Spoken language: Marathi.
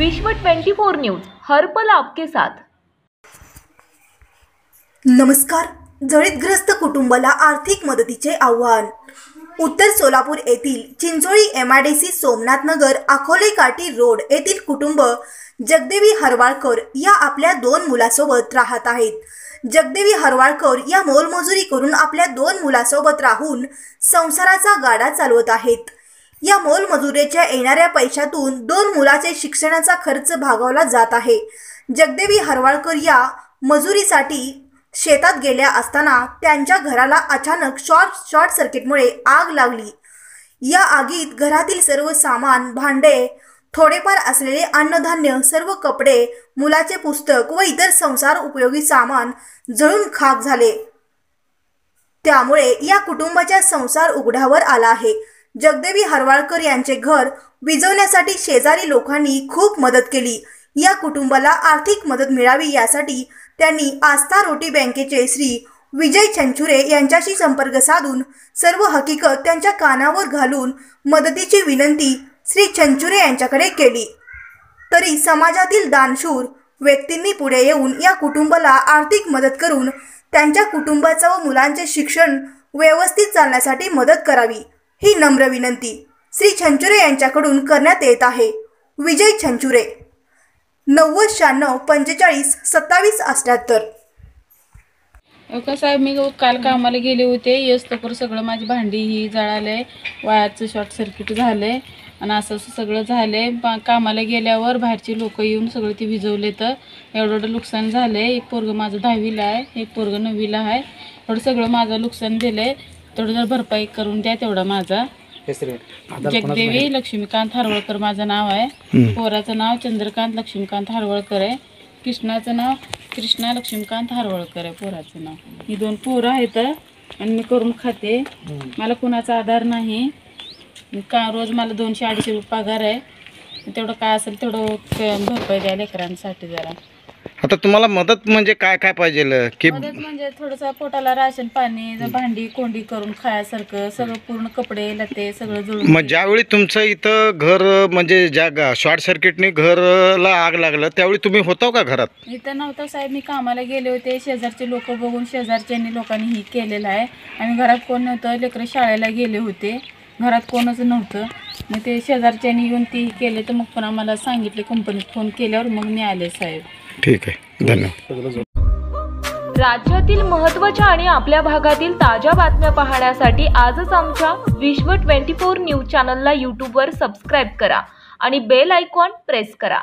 विश्व 24 न्यूज हर पल आपके साथ। नमस्कार। जळीतग्रस्त कुटुंबाला आर्थिक मदतीचे आव्हान। उत्तर सोलापूर येथील चिंचोळी MIDC सोमनाथ नगर अकोले काठी रोड येथील कुटुंब जगदेवी हरवाळकर या आपल्या 2 मुलांसोबत राहत आहेत। जगदेवी हरवाळकर या मोलमजुरी करून आपल्या 2 मुलांसोबत राहून संसाराचा गाडा चालवत आहेत। या मोलमजुरीच्या येणाऱ्या पैशातून 2 मुलाचे शिक्षणाचा खर्च भागवला जात आहे। जगदेवी हरवाळकर या मजुरीसाठी शेतात गेल्या असताना त्यांच्या घराला अचानक शॉर्ट सर्किटमुळे आग लागली। या आगीत घरातील सर्व सामान, भांडे, थोडेफार असलेले अन्नधान्य, सर्व कपडे, मुलाचे पुस्तक व इतर संसार उपयोगी सामान जळून खाक झाले। त्यामुळे या कुटुंबाचा संसार उघड्यावर आला आहे। जगदेवी हरवाळकर यांचे घर विझवण्यासाठी शेजारी लोकांनी खूप मदत केली। या कुटुंबाला आर्थिक मदत मिळावी यासाठी त्यांनी आस्था रोटी बँकेचे श्री विजय छंचुरे यांच्याशी संपर्क साधून सर्व हकीकत त्यांच्या कानावर घालून मदतीची विनंती श्री छंचुरे यांच्याकडे केली। तरी समाजातील दानशूर व्यक्तींनी पुढे येऊन या कुटुंबाला आर्थिक मदत करून त्यांच्या कुटुंबाचे व मुलांचे शिक्षण व्यवस्थित चालण्यासाठी मदत करावी ही नम्र विनंती श्री छंचुरे यांच्याकडून करण्यात येत आहे। विजय छंचुरे 9096452778। कसं आहे, मी काल कामाला गेले होते, येस्तोवर सगळं माझी भांडी ही जळाले, वायरचं शॉर्ट सर्किट झाले आणि असं सगळं झाले। कामाला गेल्यावर बाहेरचे लोक येऊन सगळं ते विझवले, तर एवढं नुकसान झाले। एक पोरगं माझं 10वीला आहे, एक पोरगं 9वीला आहे। एवढं सगळं माझं नुकसान दिलंय, तेवढं जर भरपाई करून द्या तेवढा। माझा जगदेवी लक्ष्मीकांत हरवळकर माझं नाव आहे। पोराचं नाव चंद्रकांत लक्ष्मीकांत हरवळकर आहे। कृष्णाचं नाव कृष्णा लक्ष्मीकांत हरवळकर आहे पोराचं नाव। ही 2 पोरं आहेत आणि मी करून खाते। मला कोणाचा आधार नाही का। रोज मला 200-250 रुपये पगार आहे। तेवढं काय असेल तेवढं भरपाई द्या लेकरांसाठी जरा। आता तुम्हाला मदत म्हणजे काय काय पाहिजे की? मदत म्हणजे थोडंसं पोटाला राशन पाणी, भांडी कोंडी करून खायासारखं सगळं, पूर्ण कपडे लते सगळं जळून। मग ज्यावेळी तुमचं इथं घर म्हणजे ज्या शॉर्ट सर्किटने घरला आग लागलं त्यावेळी तुम्ही होता का घरात? इथं नव्हतं साहेब, मी कामाला गेले होते। शेजारचे लोक बघून शेजारच्यांनी लोकांनी ही केलेलं आहे। आम्ही घरात कोण नव्हतं, लेकरं शाळेला गेले होते, घरात कोणच नव्हतं। मग ते शेजारच्यांनी येऊन ती केले, तर मग पण आम्हाला सांगितले, कंपनीत फोन केल्यावर मग मी आले साहेब। ठीक आहे, धन्यवाद। राज्यातील महत्त्वाच्या आणि आपल्या भागातील ताज्या बातम्या पाहण्यासाठी आजच आमच्या विश्व 24 न्यूज चॅनलला YouTube वर सबस्क्राईब करा आणि बेल आयकॉन प्रेस करा।